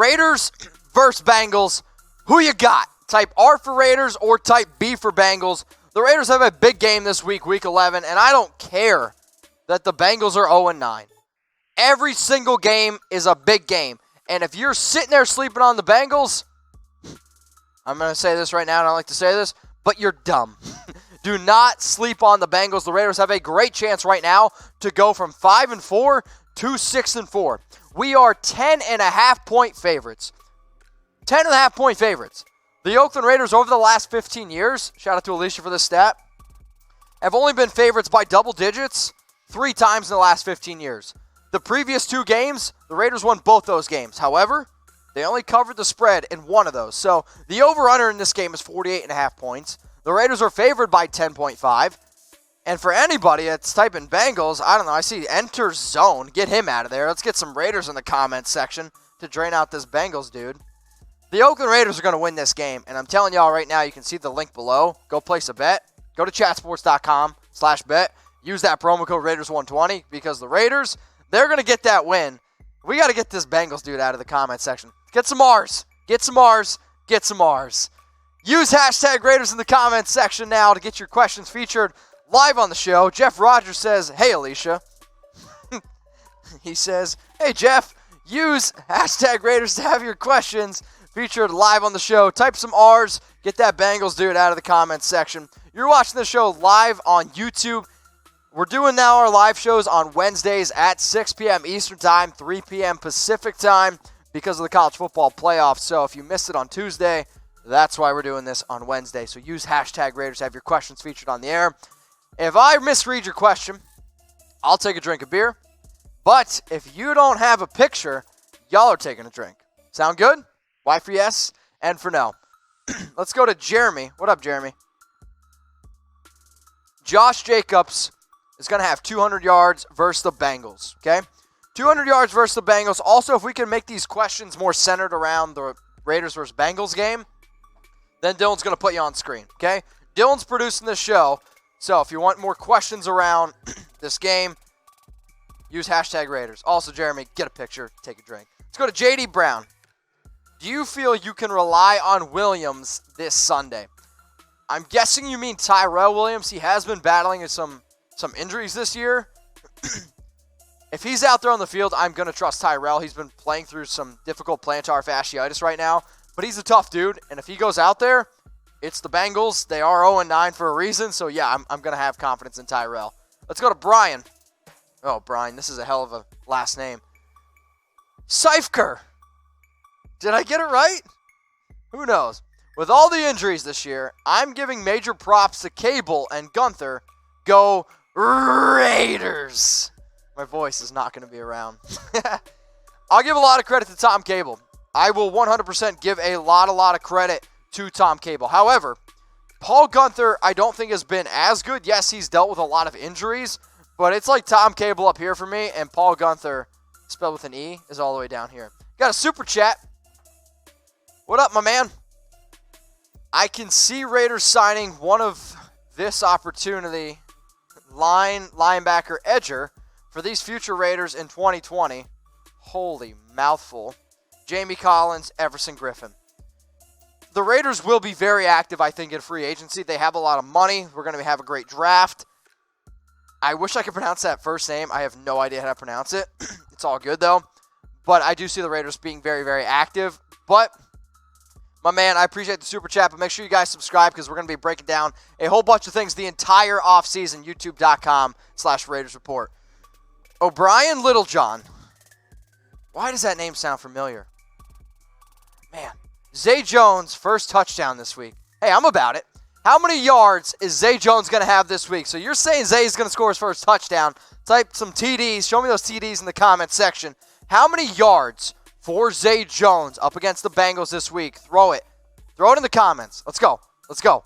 Raiders versus Bengals. Who you got? Type R for Raiders or type B for Bengals. The Raiders have a big game this week, week 11, and I don't care that the Bengals are 0-9. Every single game is a big game. And if you're sitting there sleeping on the Bengals, I'm going to say this right now, and I don't like to say this, but you're dumb. Do not sleep on the Bengals. The Raiders have a great chance right now to go from 5-4 to 6-4. We are 10.5-point favorites. 10.5-point favorites. The Oakland Raiders over the last 15 years, shout out to Alicia for this stat, have only been favorites by double digits 3 times in the last 15 years. The previous 2 games, the Raiders won both those games. However, they only covered the spread in one of those. So the over-under in this game is 48.5 points. The Raiders are favored by 10.5. And for anybody that's typing Bengals, I don't know, I see enter zone. Get him out of there. Let's get some Raiders in the comments section to drain out this Bengals dude. The Oakland Raiders are going to win this game, and I'm telling y'all right now, you can see the link below. Go place a bet. Go to chatsports.com/bet. Use that promo code Raiders120 because the Raiders, they're going to get that win. We got to get this Bengals dude out of the comment section. Get some R's. Get some R's. Get some R's. Use hashtag Raiders in the comments section now to get your questions featured live on the show. Jeff Rogers says, hey, Alicia. He says, hey, Jeff, use hashtag Raiders to have your questions featured live on the show. Type some R's. Get that Bengals dude out of the comments section. You're watching the show live on YouTube. We're doing now our live shows on Wednesdays at 6 p.m. Eastern Time, 3 p.m. Pacific Time because of the college football playoffs. So if you missed it on Tuesday, that's why we're doing this on Wednesday. So use hashtag Raiders to have your questions featured on the air. If I misread your question, I'll take a drink of beer. But if you don't have a picture, y'all are taking a drink. Sound good? Y for yes and for no. Let's go to Jeremy. What up, Jeremy? Josh Jacobs is going to have 200 yards versus the Bengals, okay? 200 yards versus the Bengals. Also, if we can make these questions more centered around the Raiders versus Bengals game, then Dylan's going to put you on screen, okay? Dylan's producing this show, so if you want more questions around this game, use hashtag Raiders. Also, Jeremy, get a picture, take a drink. Let's go to J.D. Brown. Do you feel you can rely on Williams this Sunday? I'm guessing you mean Tyrell Williams. He has been battling some injuries this year. If he's out there on the field, I'm going to trust Tyrell. He's been playing through some difficult plantar fasciitis right now. But he's a tough dude, and if he goes out there, it's the Bengals. They are 0-9 for a reason, so yeah, I'm going to have confidence in Tyrell. Let's go to Brian. Oh, Brian, this is a hell of a last name. Seifker. Did I get it right? Who knows? With all the injuries this year, I'm giving major props to Cable and Gunther. Go Raiders. My voice is not going to be around. I'll give a lot of credit to Tom Cable. I will 100% give a lot of credit to Tom Cable. However, Paul Gunther, I don't think has been as good. Yes, he's dealt with a lot of injuries, but it's like Tom Cable up here for me, and Paul Gunther, spelled with an E, is all the way down here. Got a super chat. What up, my man? I can see Raiders signing one of this opportunity, linebacker edger, for these future Raiders in 2020. Holy mouthful. Jamie Collins, Everson Griffin. The Raiders will be very active, I think, in free agency. They have a lot of money. We're going to have a great draft. I wish I could pronounce that first name. I have no idea how to pronounce it. It's all good, though. But I do see the Raiders being very, very active. But, my man, I appreciate the super chat. But make sure you guys subscribe because we're going to be breaking down a whole bunch of things the entire offseason. YouTube.com/Raiders Report. O'Brien Littlejohn. Why does that name sound familiar? Man. Zay Jones, first touchdown this week. Hey, I'm about it. How many yards is Zay Jones going to have this week? So you're saying Zay's going to score his first touchdown. Type some TDs. Show me those TDs in the comment section. How many yards for Zay Jones up against the Bengals this week? Throw it. Throw it in the comments. Let's go. Let's go.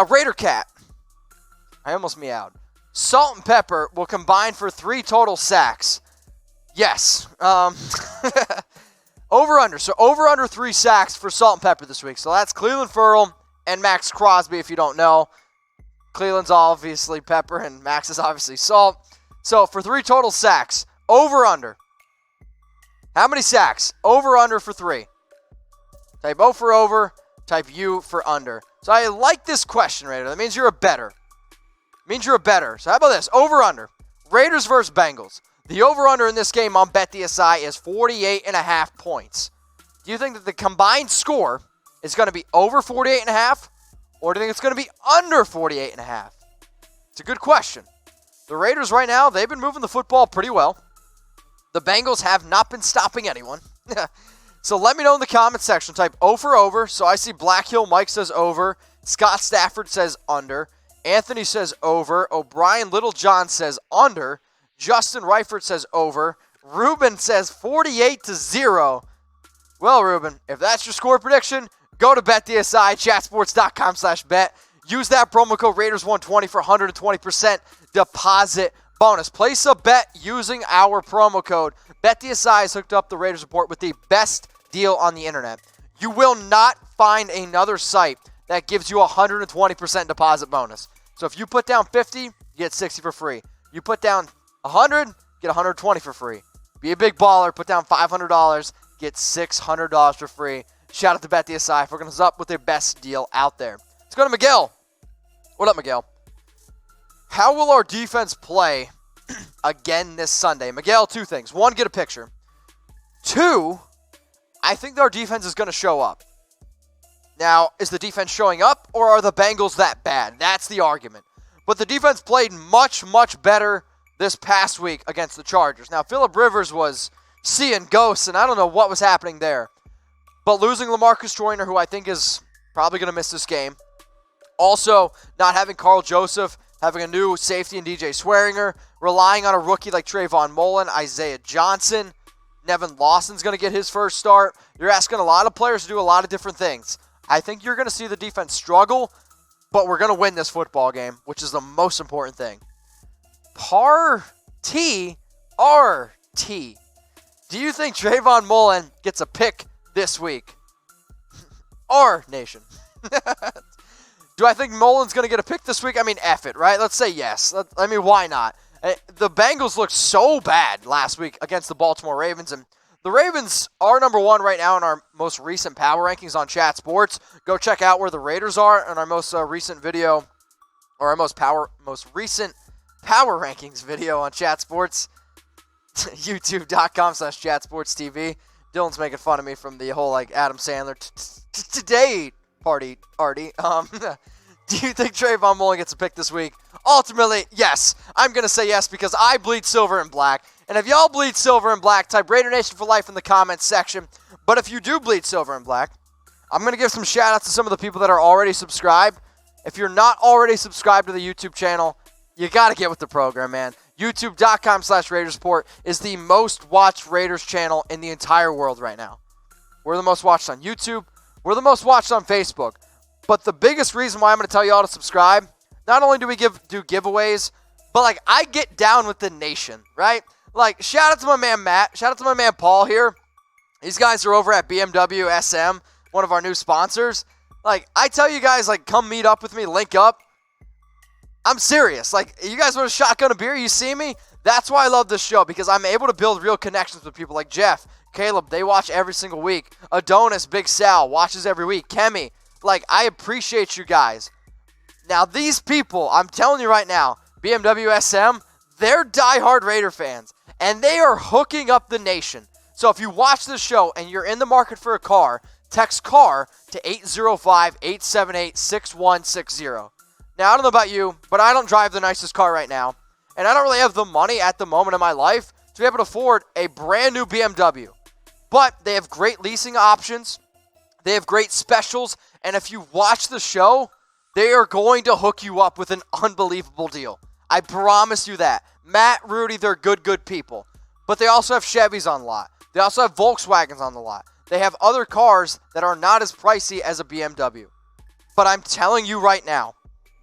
Raider Cat. I almost meowed. Salt and Pepper will combine for 3 total sacks. Yes. Over-under. So over-under 3 sacks for Salt and Pepper this week. So that's Clelin Ferrell and Maxx Crosby, if you don't know. Cleland's obviously Pepper and Max is obviously Salt. So for 3 total sacks, over-under. How many sacks? Over, under for 3. Type O for over, type U for under. So I like this question, Raider. That means you're a better. So how about this? Over, under. Raiders versus Bengals. The over-under in this game on BetDSI is 48.5 points. Do you think that the combined score is going to be over 48.5, or do you think it's going to be under 48.5? It's a good question. The Raiders right now, they've been moving the football pretty well. The Bengals have not been stopping anyone. So let me know in the comment section. Type O for over. So I see Black Hill Mike says over. Scott Stafford says under. Anthony says over. O'Brien Littlejohn says under. Justin Reifert says over. Ruben says 48-0. Well, Ruben, if that's your score prediction, go to BetDSI, chatsports.com/bet. Use that promo code Raiders120 for 120% deposit bonus. Place a bet using our promo code. BetDSI has hooked up the Raiders Report with the best deal on the internet. You will not find another site that gives you a 120% deposit bonus. So if you put down 50, you get 60 for free. You put down 100, get 120 for free. Be a big baller, put down $500, get $600 for free. Shout out to BetDSI for hooking us up with their best deal out there. Let's go to Miguel. What up, Miguel? How will our defense play again this Sunday? Miguel, 2 things. 1, get a picture. 2, I think our defense is going to show up. Now, is the defense showing up, or are the Bengals that bad? That's the argument. But the defense played much, much better this past week against the Chargers. Now, Phillip Rivers was seeing ghosts, and I don't know what was happening there. But losing LaMarcus Joyner, who I think is probably going to miss this game. Also, not having Carl Joseph, having a new safety in DJ Swearinger, relying on a rookie like Trayvon Mullen, Isaiah Johnson. Nevin Lawson's going to get his first start. You're asking a lot of players to do a lot of different things. I think you're going to see the defense struggle, but we're going to win this football game, which is the most important thing. Party RT. Do you think Trayvon Mullen gets a pick this week? R Nation. Do I think Mullen's going to get a pick this week? I mean, F it, right? Let's say yes. Why not? The Bengals looked so bad last week against the Baltimore Ravens, and the Ravens are number 1 right now in our most recent power rankings on Chat Sports. Go check out where the Raiders are in our most recent video, or our most recent power rankings video on Chat Sports. YouTube.com/ChatSportsTV. Dylan's making fun of me from the whole Adam Sandler today party. Do you think Trayvon Mullen gets a pick this week? Ultimately, yes. I'm going to say yes because I bleed silver and black. And if y'all bleed silver and black, type Raider Nation for life in the comments section. But if you do bleed silver and black, I'm going to give some shout outs to some of the people that are already subscribed. If you're not already subscribed to the YouTube channel, you got to get with the program, man. YouTube.com/RaidersReport is the most watched Raiders channel in the entire world right now. We're the most watched on YouTube. We're the most watched on Facebook. But the biggest reason why I'm going to tell you all to subscribe, not only do we do giveaways, but I get down with the nation, right? Shout out to my man Matt. Shout out to my man Paul here. These guys are over at BMW SM, one of our new sponsors. I tell you guys, come meet up with me, link up. I'm serious. You guys want to shotgun a beer? You see me? That's why I love this show, because I'm able to build real connections with people like Jeff, Caleb. They watch every single week. Adonis, Big Sal, watches every week. Kemi. I appreciate you guys. Now, these people, I'm telling you right now, BMW SM, they're diehard Raider fans, and they are hooking up the nation. So if you watch this show and you're in the market for a car, text CAR to 805-878-6160. Now, I don't know about you, but I don't drive the nicest car right now, and I don't really have the money at the moment in my life to be able to afford a brand new BMW. But they have great leasing options. They have great specials, and if you watch the show, they are going to hook you up with an unbelievable deal. I promise you that. Matt, Rudy, they're good people. But they also have Chevys on the lot. They also have Volkswagens on the lot. They have other cars that are not as pricey as a BMW. But I'm telling you right now,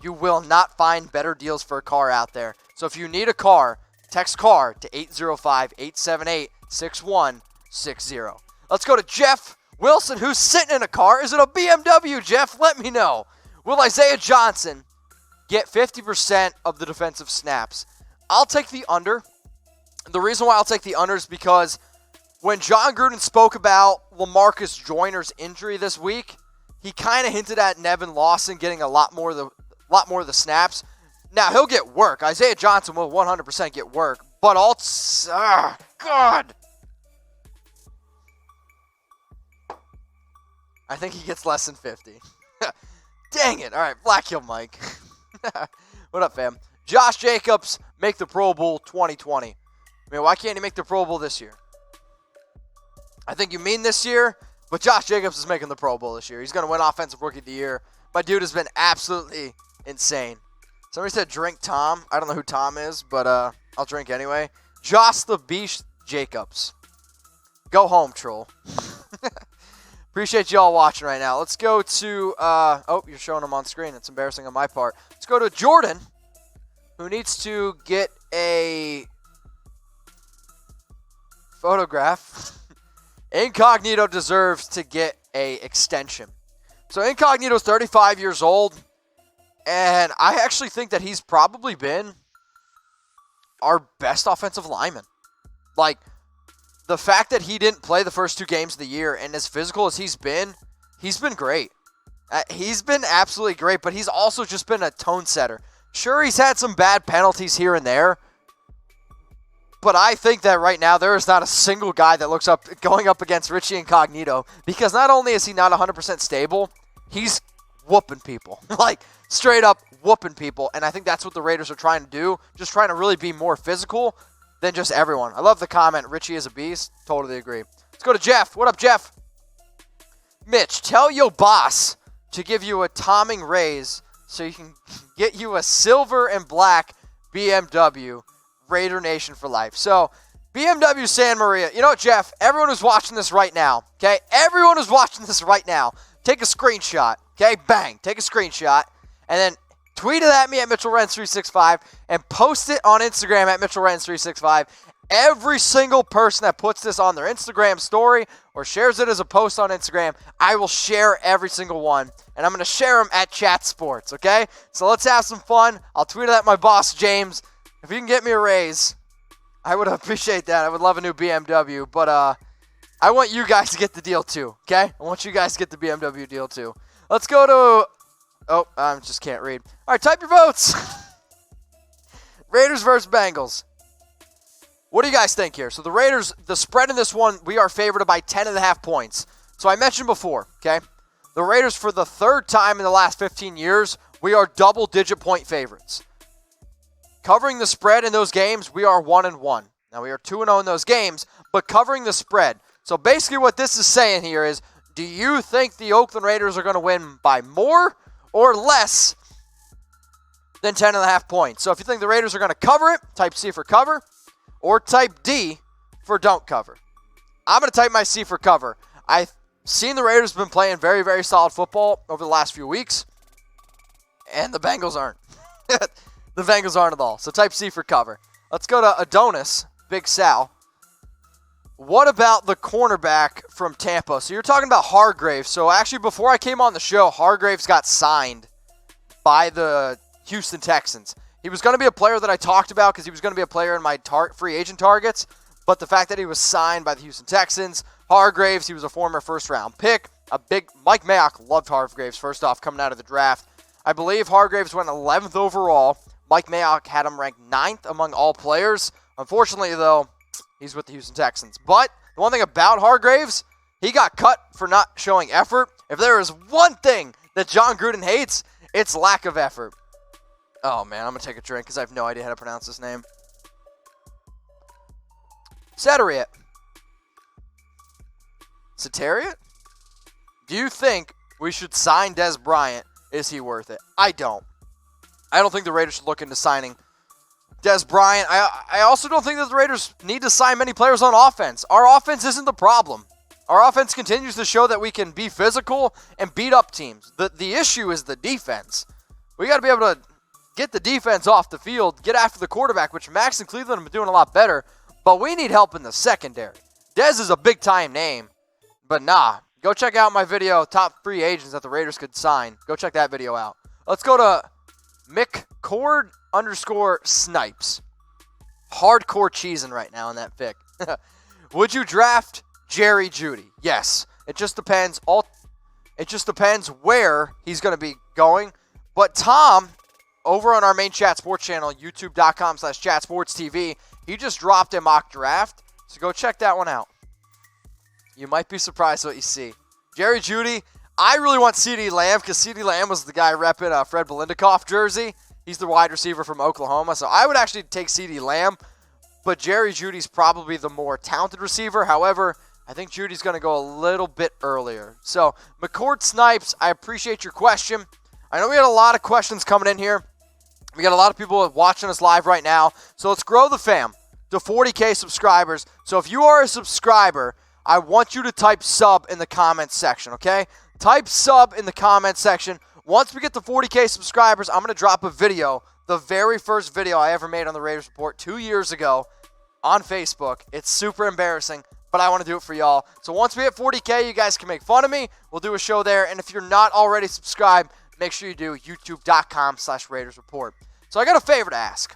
you will not find better deals for a car out there. So if you need a car, text CAR to 805-878-6160. Let's go to Jeff Wilson, who's sitting in a car. Is it a BMW, Jeff? Let me know. Will Isaiah Johnson get 50% of the defensive snaps? I'll take the under. The reason why I'll take the under is because when John Gruden spoke about LaMarcus Joyner's injury this week, he kind of hinted at Nevin Lawson getting a lot more of the snaps. Now, he'll get work. Isaiah Johnson will 100% get work. But God. I think he gets less than 50. Dang it. All right, Black Hill Mike. What up, fam? Josh Jacobs, make the Pro Bowl 2020. I mean, why can't he make the Pro Bowl this year? I think you mean this year, but Josh Jacobs is making the Pro Bowl this year. He's going to win Offensive Rookie of the Year. My dude has been absolutely insane. Somebody said drink Tom. I don't know who Tom is, but I'll drink anyway. Josh the Beast Jacobs. Go home, troll. Appreciate you all watching right now. Let's go to, you're showing them on screen. It's embarrassing on my part. Let's go to Jordan, who needs to get a photograph. Incognito deserves to get a extension. So Incognito's 35 years old, and I actually think that he's probably been our best offensive lineman. Like, the fact that he didn't play the first 2 games of the year, and as physical as he's been great. He's been absolutely great, but he's also just been a tone setter. Sure, he's had some bad penalties here and there, but I think that right now there is not a single guy that looks up going up against Richie Incognito, because not only is he not 100% stable, he's whooping people. Like, straight up whooping people, and I think that's what the Raiders are trying to do, just trying to really be more physical than just everyone. I love the comment, Richie is a beast. Totally agree. Let's go to Jeff. What up, Jeff? Mitch, tell your boss to give you a timing raise so you can get you a silver and black BMW, Raider Nation for life. So, BMW San Maria. You know what, Jeff? Everyone who's watching this right now, okay? Everyone who's watching this right now, take a screenshot, okay? Bang. Take a screenshot, and then tweet it at me at Mitchell Renz 365 and post it on Instagram at Mitchell Renz 365. Every single person that puts this on their Instagram story or shares it as a post on Instagram, I will share every single one. And I'm going to share them at Chat Sports, okay? So let's have some fun. I'll tweet it at my boss, James. If you can get me a raise, I would appreciate that. I would love a new BMW. But I want you guys to get the deal too, okay? I want you guys to get the BMW deal too. Let's go to... Oh, I just can't read. All right, type your votes. Raiders versus Bengals. What do you guys think here? So the Raiders, the spread in this one, we are favored by 10.5 points. So I mentioned before, okay? The Raiders, for the 3rd time in the last 15 years, we are double-digit point favorites. Covering the spread in those games, we are 1-1. Now, we are 2-0 in those games, but covering the spread. So basically what this is saying here is, do you think the Oakland Raiders are going to win by more or less than 10.5 points? So if you think the Raiders are going to cover it, type C for cover, or type D for don't cover. I'm going to type my C for cover. I've seen the Raiders have been playing very, very solid football over the last few weeks, and the Bengals aren't. The Bengals aren't at all. So type C for cover. Let's go to Adonis, Big Sal. What about the cornerback from Tampa? So you're talking about Hargrave. So actually, before I came on the show, Hargraves got signed by the Houston Texans. He was going to be a player that I talked about because he was going to be a player in my free agent targets. But the fact that he was signed by the Houston Texans, Hargraves, he was a former first-round pick. Mike Mayock loved Hargraves, first off, coming out of the draft. I believe Hargraves went 11th overall. Mike Mayock had him ranked 9th among all players. Unfortunately, though, he's with the Houston Texans. But the one thing about Hargraves, he got cut for not showing effort. If there is one thing that John Gruden hates, it's lack of effort. Oh, man, I'm going to take a drink because I have no idea how to pronounce this name. Satariat. Satariat? Do you think we should sign Dez Bryant? Is he worth it? I don't. I don't think the Raiders should look into signing Dez Bryant. I also don't think that the Raiders need to sign many players on offense. Our offense isn't the problem. Our offense continues to show that we can be physical and beat up teams. The issue is the defense. We got to be able to get the defense off the field, get after the quarterback, which Maxx and Cleveland have been doing a lot better, but we need help in the secondary. Dez is a big-time name, but nah. Go check out my video, Top Free Agents that the Raiders could sign. Go check that video out. Let's go to McCord_Snipes. Hardcore cheesing right now in that pick. Would you draft Jerry Jeudy? Yes. It just depends. It just depends where he's going to be going. But Tom, over on our main Chat Sports channel, youtube.com/chatsportstv, he just dropped a mock draft. So go check that one out. You might be surprised what you see. Jerry Jeudy, I really want CeeDee Lamb because CeeDee Lamb was the guy repping Fred Bilenikoff jersey. He's the wide receiver from Oklahoma. So I would actually take CeeDee Lamb. But Jerry Jeudy's probably the more talented receiver. However, I think Judy's going to go a little bit earlier. So, McCord Snipes, I appreciate your question. I know we had a lot of questions coming in here. We got a lot of people watching us live right now. So, let's grow the fam to 40K subscribers. So, if you are a subscriber, I want you to type sub in the comments section, okay? Type sub in the comments section. Once we get to 40K subscribers, I'm going to drop a video, the very first video I ever made on the Raiders Report 2 years ago on Facebook. It's super embarrassing, but I want to do it for y'all. So once we hit 40K, you guys can make fun of me. We'll do a show there. And if you're not already subscribed, make sure you do youtube.com/Raiders Report. So I got a favor to ask.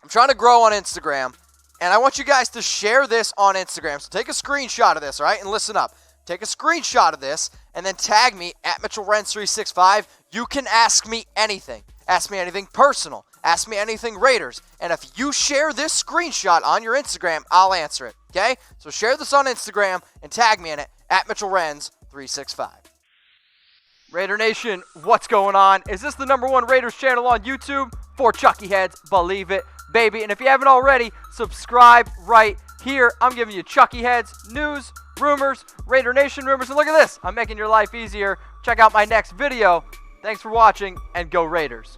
I'm trying to grow on Instagram, and I want you guys to share this on Instagram. So take a screenshot of this, all right? And listen up. Take a screenshot of this, and then tag me at Mitchell Renz 365. You can ask me anything. Ask me anything personal. Ask me anything Raiders. And if you share this screenshot on your Instagram, I'll answer it. Okay? So share this on Instagram and tag me in it at Mitchell Renz 365. Raider Nation, what's going on? Is this the #1 Raiders channel on YouTube? For Chucky Heads, believe it, baby. And if you haven't already, subscribe right here. I'm giving you Chucky Heads news, rumors, Raider Nation rumors. And look at this. I'm making your life easier. Check out my next video. Thanks for watching, and go Raiders.